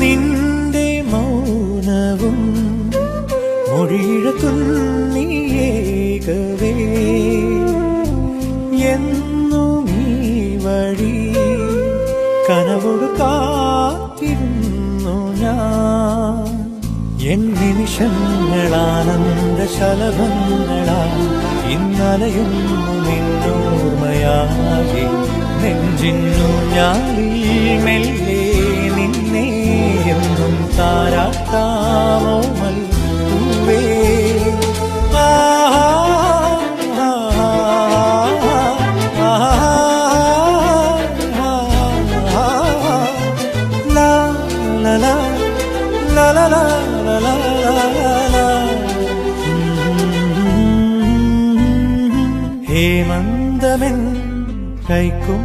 നിന്റെ മൗനവും മൊഴിഴത്തുന്നിയേകവേ എന്നും ഈ വഴി കനവോട് കാത്തിരുന്നു ഞാൻ. എൻ നിമിഷങ്ങളാനന്ദ ശലഭങ്ങളാ ഇന്നലയുന്നു നിന്നോർമ്മയാകെ നെഞ്ചിന്നു ഞാനിൽ മെല്ലെ നിന്നെ എന്നും താരാട്ടാമോമൽ പൂവേ. ഹേമന്തമെൻ കൈക്കും